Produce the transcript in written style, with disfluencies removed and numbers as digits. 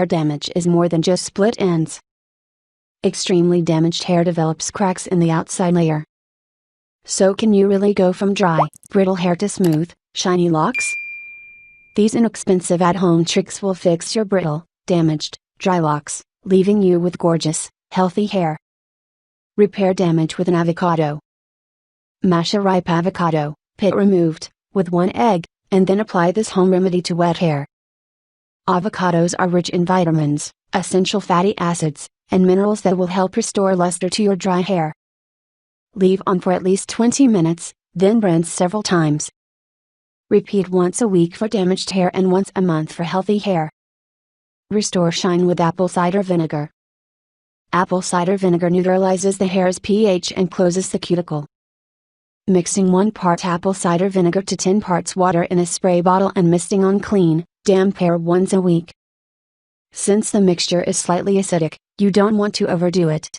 hair damage is more than just split ends. Extremely damaged hair develops cracks in the outside layer. So can you really go from dry, brittle hair to smooth, shiny locks? These inexpensive at-home tricks will fix your brittle, damaged, dry locks, leaving you with gorgeous, healthy hair. Repair damage with an avocado. Mash a ripe avocado, pit removed, with 1 egg, and then apply this home remedy to wet hair. Avocados are rich in vitamins, essential fatty acids, and minerals that will help restore luster to your dry hair. Leave on for at least 20 minutes, then rinse several times. Repeat once a week for damaged hair and once a month for healthy hair. Restore shine with apple cider vinegar. Apple cider vinegar neutralizes the hair's pH and closes the cuticle. Mixing 1 part apple cider vinegar to 10 parts water in a spray bottle and misting on clean, damp hair once a week. Since the mixture is slightly acidic, you don't want to overdo it.